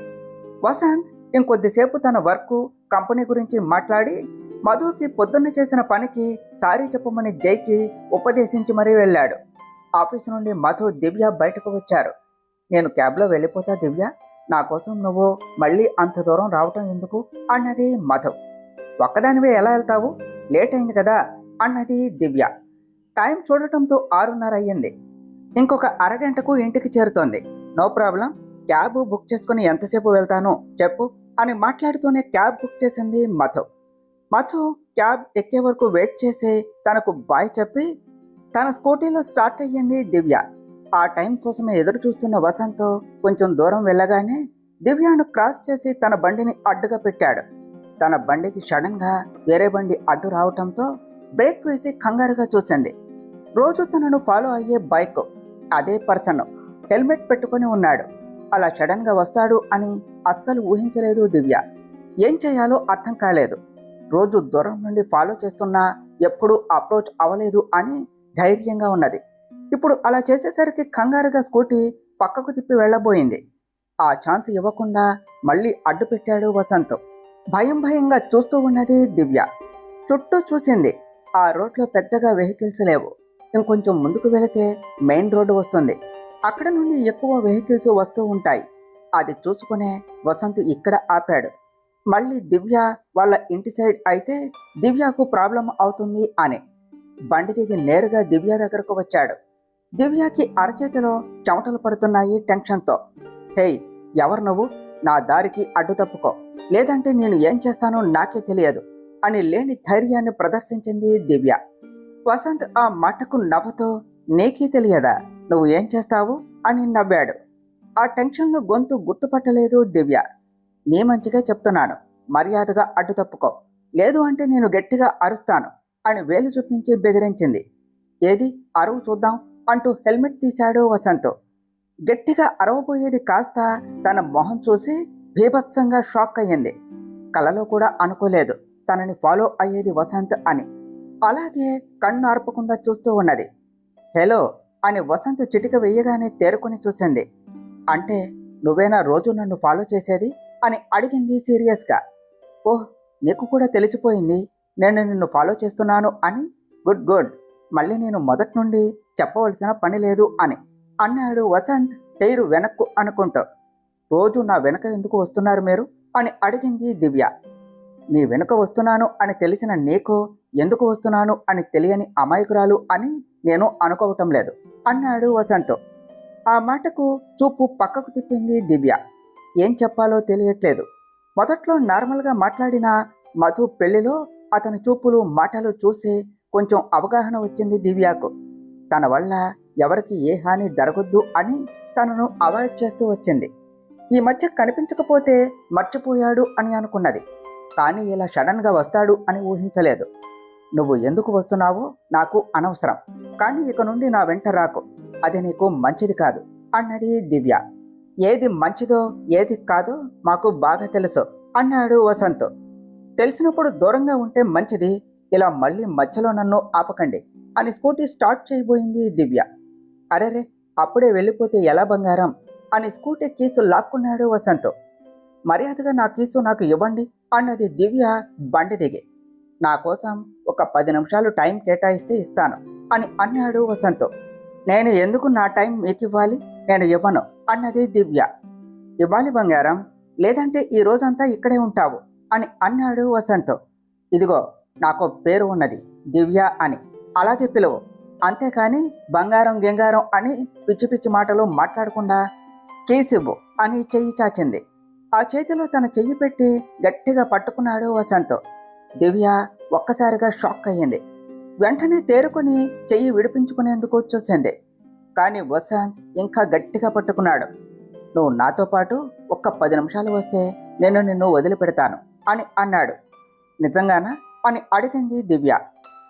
వసంత్ ఇంకొద్దిసేపు తన వర్క్ కంపెనీ గురించి మాట్లాడి మధుకి పొద్దున్న చేసిన పనికి సారీ చెప్పమని జైకి ఉపదేశించి మరీ వెళ్ళాడు. ఆఫీసు నుండి మధు దివ్య బయటకు వచ్చారు. నేను క్యాబ్లో వెళ్ళిపోతా దివ్య, నా కోసం నువ్వు మళ్ళీ అంత దూరం రావటం ఎందుకు అన్నది మధు. ఒక్కదానివే ఎలా వెళ్తావు, లేట్ అయింది కదా అన్నది దివ్య. టైం చూడటంతో 6:30 అయ్యింది. ఇంకొక అరగంటకు ఇంటికి చేరుతోంది. నో ప్రాబ్లం, క్యాబ్ బుక్ చేసుకుని ఎంతసేపు వెళ్తాను చెప్పు అని మాట్లాడుతూనే క్యాబ్ బుక్ చేసింది మధు. మధు క్యాబ్ ఎక్కే వరకు వెయిట్ చేసి తనకు బాయ్ చెప్పి తన స్కూటీలో స్టార్ట్ అయ్యింది దివ్య. ఆ టైం కోసమే ఎదురు చూస్తున్న వసంత్ కొంచెం దూరం వెళ్ళగానే దివ్యను క్రాస్ చేసి తన బండిని అడ్డుగా పెట్టాడు. తన బండికి సడన్ గా వేరే బండి అడ్డు రావటంతో బ్రేక్ వేసి కంగారుగా చూసింది. రోజు తనను ఫాలో అయ్యే బైక్ అదే పర్సన్ హెల్మెట్ పెట్టుకుని ఉన్నాడు. అలా సడన్ గా వస్తాడు అని అస్సలు ఊహించలేదు దివ్య. ఏం చేయాలో అర్థం కాలేదు. రోజు దూరం నుండి ఫాలో చేస్తున్నా ఎప్పుడూ అప్రోచ్ అవ్వలేదు అని ధైర్యంగా ఉన్నది. ఇప్పుడు అలా చేసేసరికి కంగారుగా స్కూటీ పక్కకు తిప్పి వెళ్ళబోయింది. ఆ ఛాన్స్ ఇవ్వకుండా మళ్ళీ అడ్డు పెట్టాడు వసంత్. భయంగా చూస్తూ ఉన్నది దివ్య. చుట్టూ చూసింది. ఆ రోడ్లో పెద్దగా వెహికల్స్ లేవు. ఇంకొంచెం ముందుకు వెళితే మెయిన్ రోడ్డు వస్తుంది. అక్కడ నుండి ఎక్కువ వెహికల్స్ వస్తూ ఉంటాయి. అది చూసుకునే వసంత్ ఇక్కడ ఆపాడు. మళ్ళీ దివ్య వాళ్ళ ఇంటి సైడ్ అయితే దివ్యకు ప్రాబ్లం అవుతుంది అని బండి దిగి నేరుగా దివ్య దగ్గరకు వచ్చాడు. దివ్యకి అరచేతిలో చెమటలు పడుతున్నాయి టెన్షన్తో. హేయ్, ఎవరు నువ్వు? నా దారికి అడ్డు తప్పుకో, లేదంటే నేను ఏం చేస్తానో నాకే తెలియదు అని లేని ధైర్యాన్ని ప్రదర్శించింది దివ్య. వసంత్ ఆ మాటకు నవ్వుతూ, నీకే తెలియదా నువ్వు ఏం చేస్తావు అని నవ్వాడు. ఆ టెన్షన్లో గొంతు గుర్తుపట్టలేదు దివ్య. నీ మంచిగా చెప్తున్నాను, మర్యాదగా అడ్డు తప్పుకో, లేదు అంటే నేను గట్టిగా అరుస్తాను అని వేలు చూపించి బెదిరించింది. ఏది అరువు చూద్దాం అంటూ హెల్మెట్ తీశాడు వసంత్. గట్టిగా అరవబోయేది కాస్త తన మొహం చూసి భీభత్సంగా షాక్ అయ్యింది. కలలో కూడా అనుకోలేదు తనని ఫాలో అయ్యేది వసంత్ అని. అలాగే కన్ను ఆర్పకుండా చూస్తూ ఉన్నది. హలో అని వసంత్ చిటిక వేయగానే తేరుకొని చూసింది. అంటే నువ్వేనా రోజు నన్ను ఫాలో చేసేది అని అడిగింది సీరియస్గా. ఓహ్, నీకు కూడా తెలిసిపోయింది నేను నిన్ను ఫాలో చేస్తున్నాను అని. గుడ్ గుడ్, మళ్ళీ నేను మొదటి నుండి చెప్పవలసిన పని లేదు అని అన్నాడు వసంత్ హెయిర్ వెనక్కు అనుకుంటూ. రోజు నా వెనక ఎందుకు వస్తున్నారు మీరు అని అడిగింది దివ్య. నీ వెనుక వస్తున్నాను అని తెలిసిన నీకు ఎందుకు వస్తున్నాను అని తెలియని అమాయకురాలు అని నేను అనుకోవటం లేదు అన్నాడు వసంత్. ఆ మాటకు చూపు పక్కకు తిప్పింది దివ్య. ఏం చెప్పాలో తెలియట్లేదు. మొదట్లో నార్మల్గా మాట్లాడిన మధు పెళ్లిలో అతని చూపులు మాటలు చూసి కొంచెం అవగాహన వచ్చింది దివ్యకు. తన వల్ల ఎవరికి ఏ హాని జరగొద్దు అని తనను అవాయిడ్ చేస్తూ వచ్చింది. ఈ మధ్య కనిపించకపోతే మర్చిపోయాడు అని అనుకున్నది. కానీ ఇలా సడన్గా వస్తాడు అని ఊహించలేదు. నువ్వు ఎందుకు వస్తున్నావో నాకు అనవసరం, కానీ ఇక నుండి నా వెంట రాకు, అది నీకు మంచిది కాదు అన్నది దివ్య. ఏది మంచిదో ఏది కాదో మాకు బాగా తెలుసు అన్నాడు వసంత్. తెలిసినప్పుడు దూరంగా ఉంటే మంచిది, ఇలా మళ్ళీ మధ్యలో నన్ను ఆపకండి అని స్కూటీ స్టార్ట్ చేయబోయింది దివ్య. అరెరే, అప్పుడే వెళ్ళిపోతే ఎలా బంగారం అని స్కూటీ కీసు లాక్కున్నాడు వసంత్. మర్యాదగా నా కీసు నాకు ఇవ్వండి అన్నది దివ్య బండి దిగి. నా కోసం ఒక 10 నిమిషాలు టైం కేటాయిస్తే ఇస్తాను అని అన్నాడు వసంత్. నేను ఎందుకు నా టైం మీకు ఇవ్వాలి, నేను ఇవ్వను అన్నది దివ్య. ఇవ్వాలి బంగారం, లేదంటే ఈ రోజంతా ఇక్కడే ఉంటావు అని అన్నాడు వసంత్. ఇదిగో, నాకు పేరు ఉన్నది దివ్య అని, అలాగే పిలువు, అంతేకాని బంగారం గెంగారం అని పిచ్చి పిచ్చి మాటలు మాట్లాడకుండా కేసివ్వు అని చెయ్యి చాచింది. ఆ చేతిలో తన చెయ్యి పెట్టి గట్టిగా పట్టుకున్నాడు వసంత్. దివ్య ఒక్కసారిగా షాక్ అయ్యింది. వెంటనే తేరుకొని చెయ్యి విడిపించుకునేందుకు చూసింది. కానీ వసంత్ ఇంకా గట్టిగా పట్టుకున్నాడు. నువ్వు నాతో పాటు ఒక్క 10 నిమిషాలు వస్తే నేను నిన్ను వదిలిపెడతాను అని అన్నాడు. నిజంగానా అని అడిగింది దివ్య.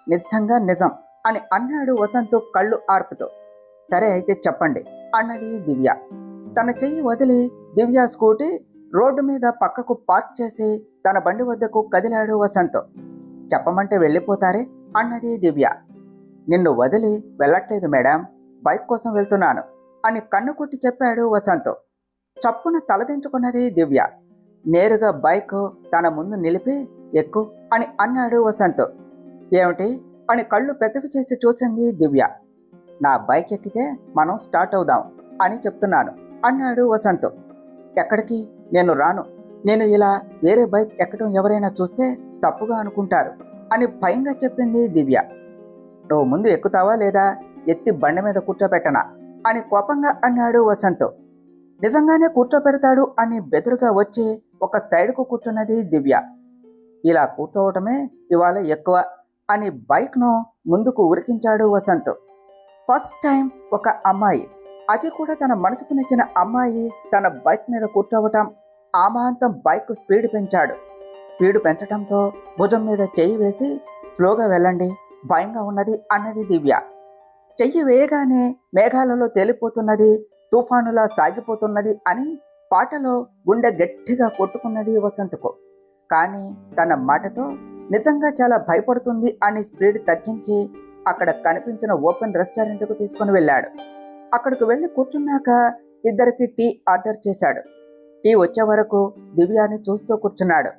నిజంగా నిజం అని అన్నాడు వసంత్ కళ్ళు ఆర్పుతూ. సరే అయితే చెప్పండి అన్నది దివ్య. తన చెయ్యి వదిలి దివ్య స్కూటీ రోడ్డు మీద పక్కకు పార్క్ చేసి తన బండి వద్దకు కదిలాడు వసంత్. చెప్పమంటే వెళ్ళిపోతారే అన్నది దివ్య. నిన్ను వదిలి వెళ్ళట్లేదు మేడం, బైక్ కోసం వెళ్తున్నాను అని కన్ను కొట్టి చెప్పాడు వసంత్. చప్పున తలదించుకున్నది దివ్య. నేరుగా బైక్ తన ముందు నిలిపి ఎక్కు అని అన్నాడు వసంత్. ఏమిటి అని కళ్ళు పెద్దవి చేసి చూసింది దివ్య. నా బైక్ ఎక్కితే మనం స్టార్ట్ అవుదాం అని చెప్తున్నాను అన్నాడు వసంత్. ఎక్కడికి? నేను రాను, నేను ఇలా వేరే బైక్ ఎక్కడం ఎవరైనా చూస్తే తప్పుగా అనుకుంటారు అని భయంగా చెప్పింది దివ్య. నువ్వు ముందు ఎక్కుతావా లేదా ఎత్తి బండి మీద కూర్చోబెట్టనా అని కోపంగా అన్నాడు వసంత్. నిజంగానే కూర్చోపెడతాడు అని బెదురుగా వచ్చి ఒక సైడ్కు కూర్చున్నది దివ్య. ఇలా కూర్చోవటమే ఇవాళ ఎక్కువ అని బైక్ను ముందుకు ఉరికించాడు వసంత్. ఫస్ట్ టైం ఒక అమ్మాయి, అది కూడా తన మనసుకు నచ్చిన అమ్మాయి తన బైక్ మీద కూర్చోవటం. ఆమాంతం బైక్ స్పీడ్ పెంచాడు. స్పీడ్ పెంచటంతో భుజం మీద చెయ్యి వేసి స్లోగా వెళ్ళండి, భయంగా ఉన్నది అన్నది దివ్య. చెయ్యి వేయగానే మేఘాలలో తేలిపోతున్నది, తుఫానులా సాగిపోతున్నది అని పాటలో గుండె గట్టిగా కొట్టుకున్నది వసంత్కు. కానీ తన మాటతో నిజంగా చాలా భయపడుతుంది అని స్పీడ్ తగ్గించి అక్కడ కనిపించిన ఓపెన్ రెస్టారెంట్కు తీసుకుని వెళ్ళాడు. అక్కడికి వెళ్ళి కూర్చున్నాక ఇద్దరికి టీ ఆర్డర్ చేశాడు. టీ వచ్చే వరకు దివ్యాని చూస్తూ కూర్చున్నాడు.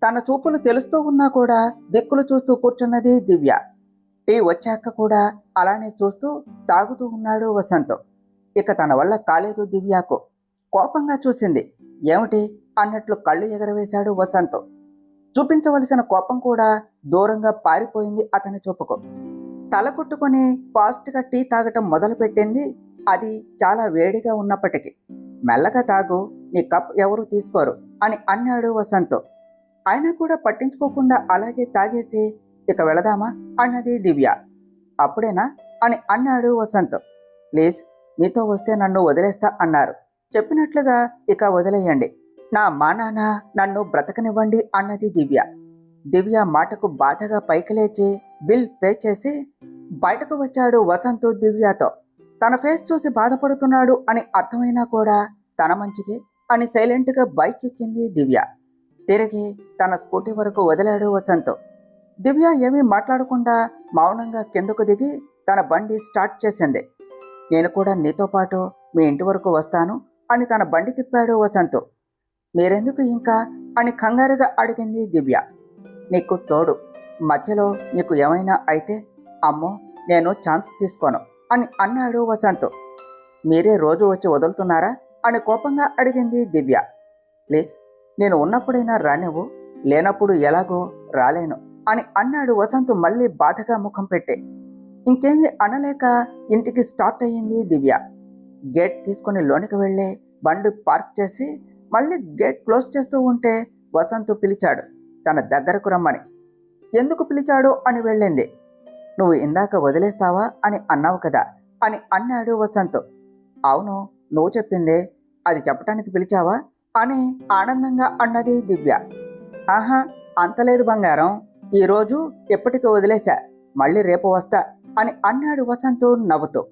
తన చూపులు తెలుస్తూ ఉన్నా కూడా దిక్కులు చూస్తూ కూర్చున్నది దివ్య. టీ వచ్చాక కూడా అలానే చూస్తూ తాగుతూ ఉన్నాడు వసంత్. ఇక తన వల్ల కాలేదు దివ్యకు. కోపంగా చూసింది. ఏమిటి అన్నట్లు కళ్ళు ఎగరవేశాడు వసంత్. చూపించవలసిన కోపం కూడా దూరంగా పారిపోయింది అతని చూపుకు. తల కొట్టుకుని ఫాస్ట్గా టీ తాగటం మొదలుపెట్టింది. అది చాలా వేడిగా ఉన్నప్పటికీ. మెల్లగా తాగు, నీ కప్ ఎవరు తీసుకోరు అని అన్నాడు వసంత్. అయినా కూడా పట్టించుకోకుండా అలాగే తాగేసి ఇక వెళదామా అన్నది దివ్య. అప్పుడేనా అని అన్నాడు వసంత్. ప్లీజ్, మీతో వస్తే నన్ను వదిలేస్తా అన్నారు. చెప్పినట్లుగా ఇక వదిలేయండి. నా మా నాన్న నన్ను బ్రతకనివ్వండి అన్నది దివ్య. దివ్య మాటకు బాధగా పైకి లేచి బిల్ పే చేసి బయటకు వచ్చాడు వసంత్ దివ్యతో. తన ఫేస్ చూసి బాధపడుతున్నాడు అని అర్థమైనా కూడా తన మంచికి అని సైలెంట్గా బైక్ ఎక్కింది దివ్య. తిరిగి తన స్కూటీ వరకు వదిలాడు వసంత్. దివ్య ఏమీ మాట్లాడకుండా మౌనంగా కిందకు దిగి తన బండి స్టార్ట్ చేసింది. నేను కూడా నీతో పాటు మీ ఇంటి వరకు వస్తాను అని తన బండి తిప్పాడు వసంత్. మీరెందుకు ఇంకా అని కంగారుగా అడిగింది దివ్య. నీకు తోడు, మధ్యలో నీకు ఏమైనా అయితే అమ్మో నేను ఛాన్స్ తీసుకోను అని అన్నాడు వసంత్. మీరే రోజు వచ్చి వదులుతున్నారా అని కోపంగా అడిగింది దివ్య. ప్లీజ్, నేను ఉన్నప్పుడైనా రానివ్వు, లేనప్పుడు ఎలాగో రాలేను అని అన్నాడు వసంత్ మళ్ళీ బాధగా ముఖం పెట్టి. ఇంకేమీ అనలేక ఇంటికి స్టార్ట్ అయ్యింది దివ్య. గేట్ తీసుకుని లోనికి వెళ్ళి బండి పార్క్ చేసి మళ్ళీ గేట్ క్లోజ్ చేస్తూ ఉంటే వసంత్ పిలిచాడు తన దగ్గరకు రమ్మని. ఎందుకు పిలిచాడో అని వెళ్ళింది. నువ్వు ఇందాక వదిలేస్తావా అని అన్నావు కదా అని అన్నాడు వసంత్. అవును, నువ్వు చెప్పిందే, అది చెప్పటానికి పిలిచావా అని ఆనందంగా అన్నది దివ్య. ఆహా, అంతలేదు బంగారం, ఈరోజు ఎప్పటికీ వదిలేశా, మళ్ళీ రేపు వస్తా అని అన్నాడు వసంత్ నవ్వుతూ.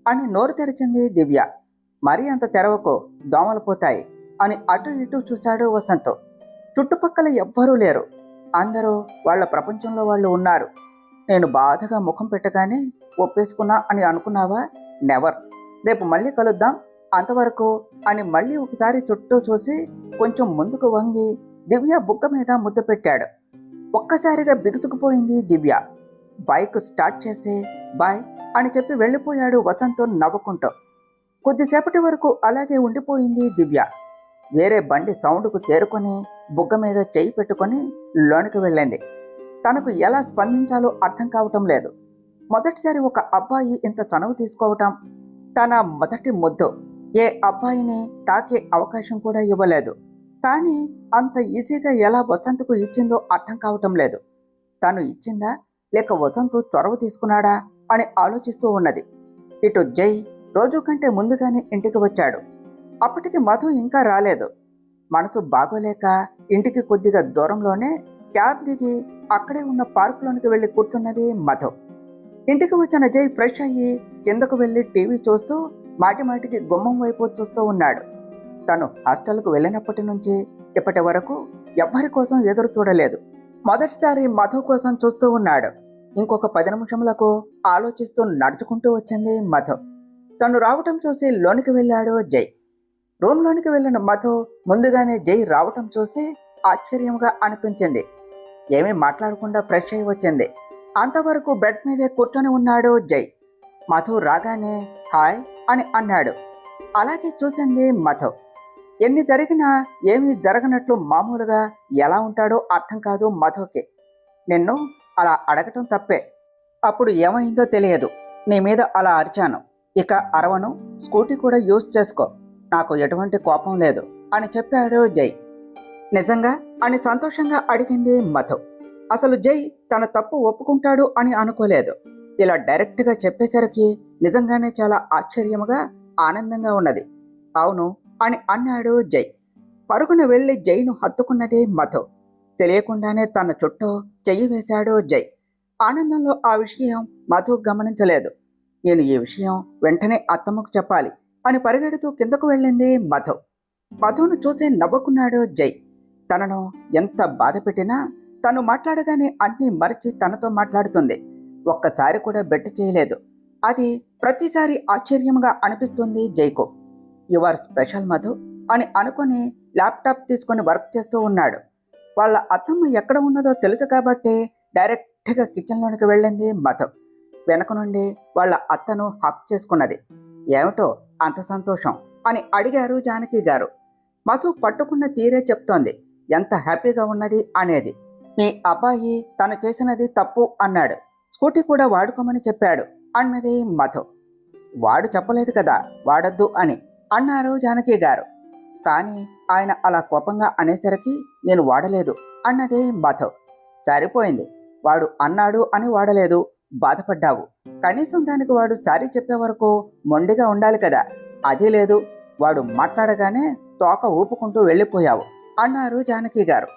అని నోరు తెరిచింది దివ్య. మరీ అంత తెరవకు, దోమలు పోతాయి అని అటు ఇటు చూశాడు వసంత్. చుట్టుపక్కల ఎవ్వరూ లేరు, అందరూ వాళ్ళ ప్రపంచంలో వాళ్ళు ఉన్నారు. నేను బాధగా ముఖం పెట్టగానే ఒప్పేసుకున్నా అని అనుకున్నావా? నెవర్. రేపు మళ్ళీ కలుద్దాం, అంతవరకు అని మళ్ళీ ఒకసారి చుట్టూ చూసి కొంచెం ముందుకు వంగి దివ్య బుగ్గ మీద ముద్దు పెట్టాడు. ఒక్కసారిగా బిగుసుకుపోయింది దివ్య. బైక్ స్టార్ట్ చేసి బాయ్ అని చెప్పి వెళ్ళిపోయాడు వసంత్ నవ్వుకుంటూ. కొద్దిసేపటి వరకు అలాగే ఉండిపోయింది దివ్య. వేరే బండి సౌండ్కు తేరుకొని బుగ్గ మీద చెయ్యి పెట్టుకొని లోనికి వెళ్ళింది. తనకు ఎలా స్పందించాలో అర్థం కావటం లేదు. మొదటిసారి ఒక అబ్బాయి ఇంత చనువు తీసుకోవటం, తన మొదటి ముద్దు ఏ అబ్బాయిని తాకే అవకాశం కూడా ఇవ్వలేదు. కానీ అంత ఈజీగా ఎలా వసంత్కు ఇచ్చిందో అర్థం కావటం లేదు. తను ఇచ్చిందా లేక వసంత్ చొరవ తీసుకున్నాడా అని ఆలోచిస్తూ ఉన్నది. ఇటు జై రోజు కంటే ముందుగానే ఇంటికి వచ్చాడు. అప్పటికి మధు ఇంకా రాలేదు. మనసు బాగోలేక ఇంటికి కొద్దిగా దూరంలోనే క్యాబ్ దిగి అక్కడే ఉన్న పార్కులోనికి వెళ్ళి కూర్చున్నది మధు. ఇంటికి వచ్చిన జై ఫ్రెష్ అయ్యి కిందకు వెళ్ళి టీవీ చూస్తూ మాటిమాటికి గుమ్మం వైపు చూస్తూ ఉన్నాడు. తను హాస్టల్కు వెళ్ళినప్పటి నుంచి ఇప్పటి వరకు ఎవ్వరి కోసం ఎదురు చూడలేదు. మొదటిసారి మధు కోసం చూస్తూ ఉన్నాడు. ఇంకొక 10 నిమిషములకు ఆలోచిస్తూ నడుచుకుంటూ వచ్చింది మధు. తను రావటం చూసి లోనికి వెళ్ళాడు జై. రూమ్లోనికి వెళ్ళిన మధు ముందుగానే జై రావటం చూసి ఆశ్చర్యంగా అనిపించింది. ఏమీ మాట్లాడకుండా ఫ్రెష్ అయి వచ్చింది. అంతవరకు బెడ్ మీదే కూర్చొని ఉన్నాడు జై. మధు రాగానే హాయ్ అని అన్నాడు. అలాగే చూసింది మధు. ఎన్ని జరిగినా ఏమీ జరగనట్లు మామూలుగా ఎలా ఉంటాడో అర్థం కాదు మధుకి. నిన్ను అలా అడగటం తప్పే. అప్పుడు ఏమైందో తెలియదు. నీ మీద అలా అరిచాను. ఇక అరవను, స్కూటీ కూడా యూజ్ చేసుకో, నాకు ఎటువంటి కోపం లేదు అని చెప్పాడు జై. నిజంగా అని సంతోషంగా అడిగింది మధు. అసలు జై తన తప్పు ఒప్పుకుంటాడు అని అనుకోలేదు. ఇలా డైరెక్ట్గా చెప్పేసరికి నిజంగానే చాలా ఆశ్చర్యముగా ఆనందంగా ఉన్నది. అవును అని అన్నాడు జై. పరుగున వెళ్ళి జైను హత్తుకున్నది మధు. తెలియకుండానే తన చుట్టూ చెయ్యి వేశాడు జై. ఆనందంలో ఆ విషయం మధు గమనించలేదు. నేను ఈ విషయం వెంటనే అత్తమ్మకు చెప్పాలి అని పరిగెడుతూ కిందకు వెళ్ళింది మధు. మధును చూసి నవ్వుకున్నాడు జై. తనను ఎంత బాధ పెట్టినా తను మాట్లాడగానే అన్నీ మరిచి తనతో మాట్లాడుతుంది. ఒక్కసారి కూడా బెట్టు చేయలేదు. అది ప్రతిసారి ఆశ్చర్యంగా అనిపిస్తుంది జైకు. యువర్ స్పెషల్ మధు అని అనుకుని ల్యాప్టాప్ తీసుకొని వర్క్ చేస్తూ ఉన్నాడు. వాళ్ళ అత్తమ్మ ఎక్కడ ఉన్నదో తెలుసు కాబట్టి డైరెక్ట్గా కిచెన్లోనికి వెళ్ళింది మధు. వెనక నుండి వాళ్ళ అత్తను హక్ చేసుకున్నది. ఏమిటో అంత సంతోషం అని అడిగారు జానకి గారు. మధు పట్టుకున్న తీరే చెప్తోంది ఎంత హ్యాపీగా ఉన్నది అనేది. మీ అబ్బాయి తను చేసినది తప్పు అన్నాడు. స్కూటీ కూడా వాడుకోమని చెప్పాడు అన్నది మధు. వాడు చెప్పలేదు కదా వాడొద్దు అని అన్నారు జానకి గారు. కానీ ఆయన అలా కోపంగా అనేసరికి నేను వాడలేదు అన్నది మధు. సరిపోయింది, వాడు అన్నాడు అని వాడలేదు, బాధపడ్డావు. కనీసం దానికి వాడు సారీ చెప్పే వరకు మొండిగా ఉండాలి కదా, అది లేదు. వాడు మాట్లాడగానే తోక ఊపుకుంటూ వెళ్ళిపోయావు అన్నారు జానకి గారు.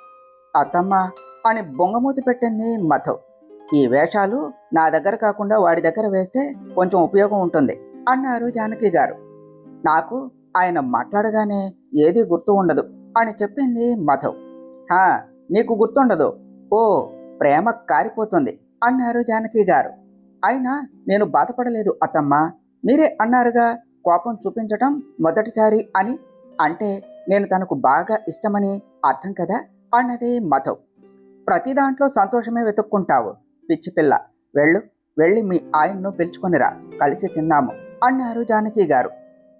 అత్తమ్మ అని బొంగమూతి పెట్టింది మధు. ఈ వేషాలు నా దగ్గర కాకుండా వాడి దగ్గర వేస్తే కొంచెం ఉపయోగం ఉంటుంది అన్నారు జానకి గారు. నాకు ఆయన మాట్లాడగానే ఏదీ గుర్తు ఉండదు అని చెప్పింది మధు. హా, నీకు గుర్తుండదు, ఓ ప్రేమ కారిపోతుంది అన్నారు జానకి గారు. అయినా నేను బాధపడలేదు అత్తమ్మ, మీరే అన్నారుగా కోపం చూపించటం మొదటిసారి అని. అంటే నేను తనకు బాగా ఇష్టమని అర్థం కదా అన్నది మధు. ప్రతి దాంట్లో సంతోషమే వెతుక్కుంటావు పిచ్చి పిల్ల, వెళ్ళి మీ ఆయన్ను పిలుచుకొనిరా, కలిసి తిందాము అన్నారు జానకి గారు.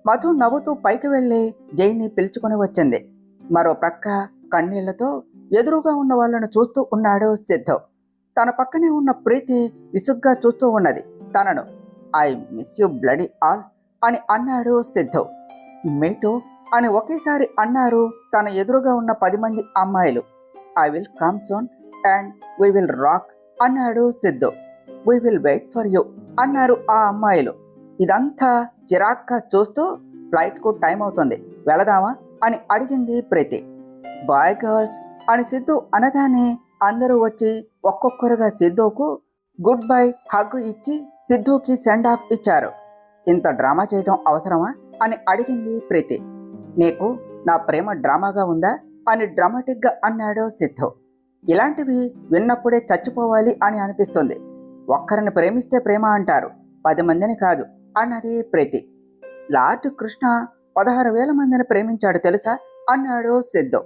మధు నవ్వుతూ పైకి వెళ్ళి జైని పిలుచుకొని వచ్చింది. మరో ప్రక్క కన్నీళ్లతో ఎదురుగా ఉన్న వాళ్లను చూస్తూ ఉన్నాడు సిద్ధు. తన పక్కనే ఉన్న ప్రీతి విసుగ్గా చూస్తూ ఉన్నది తనను. I miss you bloody all అని అన్నాడు సిద్ధు. మీటు అని ఒకేసారి అన్నారు తన ఎదురుగా ఉన్న 10 మంది అమ్మాయిలు. I will come soon and we will rock అన్నాడు Siddhu. We will wait for you అన్నారు ఆ అమ్మాయిలు. ఇదంతా చిరాక్గా చూస్తూ ఫ్లైట్కు టైం అవుతుంది, వెళదామా అని అడిగింది ప్రీతి. బాయ్ గర్ల్స్ అని సిద్ధు అనగానే అందరూ వచ్చి ఒక్కొక్కరుగా సిద్ధుకు గుడ్ బై హగ్ ఇచ్చి సిద్ధుకి సెండ్ ఆఫ్ ఇచ్చారు. ఇంత డ్రామా చేయడం అవసరమా అని అడిగింది ప్రీతి. నీకు నా ప్రేమ డ్రామాగా ఉందా అని డ్రామాటిక్గా అన్నాడు సిద్ధు. ఇలాంటివి విన్నప్పుడే చచ్చిపోవాలి అని అనిపిస్తుంది. ఒక్కరిని ప్రేమిస్తే ప్రేమ అంటారు, 10 మందిని కాదు అన్నది ప్రీతి. లార్డ్ కృష్ణ 16,000 మందిని ప్రేమించాడు తెలుసా అన్నాడు సిద్ధు.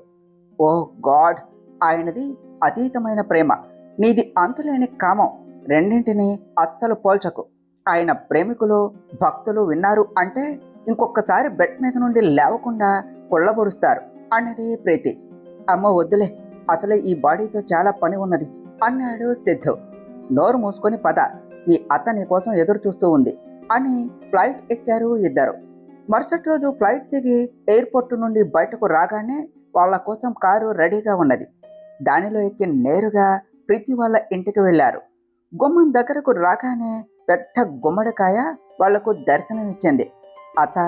ఓ గాడ్, ఆయనది అతీతమైన ప్రేమ, నీది అంతులేని కామం. రెండింటినీ అస్సలు పోల్చకు. ఆయన ప్రేమికులు భక్తులు విన్నారు అంటే ఇంకొకసారి బెడ్ మీద నుండి లేవకుండా కొల్లబొడుస్తారు అన్నది ప్రీతి. అమ్మ వద్దులే, అసలే ఈ బాడీతో చాలా పని ఉన్నది అన్నాడు సిద్ధు. నోరు మూసుకొని పద, మీ అత్త నీ కోసం ఎదురు చూస్తూ ఉంది అని ఫ్లైట్ ఎక్కారు ఇద్దరు. మరుసటి రోజు ఫ్లైట్ దిగి ఎయిర్పోర్ట్ నుండి బయటకు రాగానే వాళ్ళ కోసం కారు రెడీగా ఉన్నది. దానిలో ఎక్కి నేరుగా ప్రీతి వాళ్ళ ఇంటికి వెళ్లారు. గుమ్మం దగ్గరకు రాగానే పెద్ద గుమ్మడికాయ వాళ్లకు దర్శనమిచ్చింది. అత్త,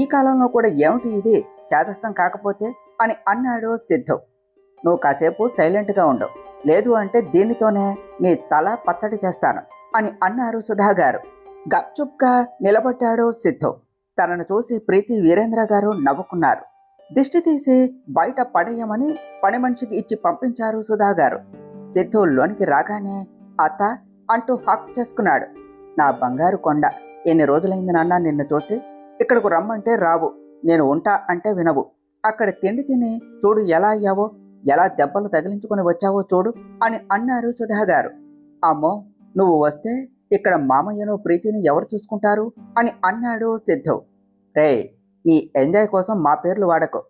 ఈ కాలంలో కూడా ఏమిటి ఇది చేదస్తం కాకపోతే అని అన్నాడు సిద్ధు. నువ్వు కాసేపు సైలెంట్గా ఉండు, లేదు అంటే దీనితోనే నీ తల పచ్చడి చేస్తాను అని అన్నారు సుధాగారు. గప్చుప్గా నిలబడ్డాడు సిద్ధు. తనను చూసి ప్రీతి వీరేంద్ర గారు నవ్వుకున్నారు. దిష్టి తీసి బయట పడేయమని పని మనిషికి ఇచ్చి పంపించారు సుధాగారు. సిద్ధు లోనికి రాగానే అత్త అంటూ హక్ చేసుకున్నాడు. నా బంగారు కొండ, ఎన్ని రోజులైంది నాన్న నిన్ను చూసి. ఇక్కడకు రమ్మంటే రావు, నేను ఉంటా అంటే వినవు. అక్కడ తిండి తిని చూడు ఎలా అయ్యావో, ఎలా దెబ్బలు తగిలించుకుని వచ్చావో చూడు అని అన్నారు సుధాగారు. అమ్మో, నువ్వు వస్తే ఇక్కడ మామయ్యను ప్రీతిని ఎవరు చూసుకుంటారు అని అన్నాడు సిద్ధు. రే, నీ ఎంజాయ్ కోసం మా పేర్లు వాడకు.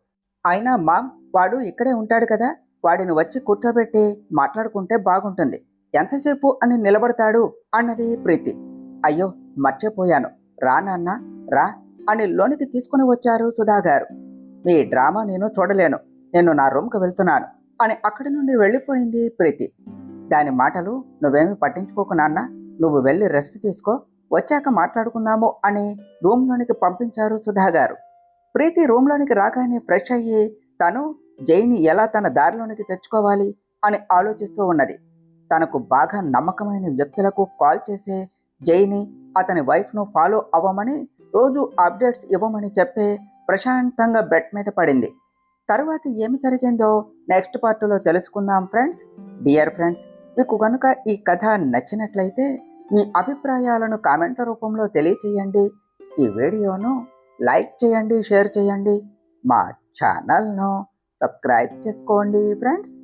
అయినా మామ్, వాడు ఇక్కడే ఉంటాడు కదా, వాడిని వచ్చి కూర్చోబెట్టి మాట్లాడుకుంటే బాగుంటుంది. ఎంతసేపు అని నిలబడతాడు అన్నది ప్రీతి. అయ్యో మర్చిపోయాను, రా నాన్న రా అని లోనికి తీసుకుని వచ్చారు సుధాగారు. మీ డ్రామా నేను చూడలేను, నేను నా రూమ్కి వెళ్తున్నాను అని అక్కడి నుండి వెళ్ళిపోయింది ప్రీతి. దాని మాటలు నువ్వేమి పట్టించుకోకు నాన్న, నువ్వు వెళ్ళి రెస్ట్ తీసుకో, వచ్చాక మాట్లాడుకుందాము అని రూమ్లోనికి పంపించారు సుధాగారు. ప్రీతి రూమ్లోనికి రాగానే ఫ్రెష్ అయ్యి తను జైని ఎలా తన దారిలోనికి తెచ్చుకోవాలి అని ఆలోచిస్తూ ఉన్నది. తనకు బాగా నమ్మకమైన వ్యక్తులకు కాల్ చేసి జైని అతని వైఫ్ను ఫాలో అవ్వమని, రోజు అప్డేట్స్ ఇవ్వమని చెప్పి ప్రశాంతంగా బెడ్ మీద పడింది. తరువాత ఏమి జరిగిందో నెక్స్ట్ పార్ట్లో తెలుసుకుందాం ఫ్రెండ్స్. డియర్ ఫ్రెండ్స్, మీకు కనుక ఈ కథ నచ్చినట్లయితే మీ అభిప్రాయాలను కామెంట్ల రూపంలో తెలియచేయండి. ఈ వీడియోను లైక్ చేయండి, షేర్ చేయండి, మా ఛానల్ను సబ్స్క్రైబ్ చేసుకోండి ఫ్రెండ్స్.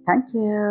Thank you.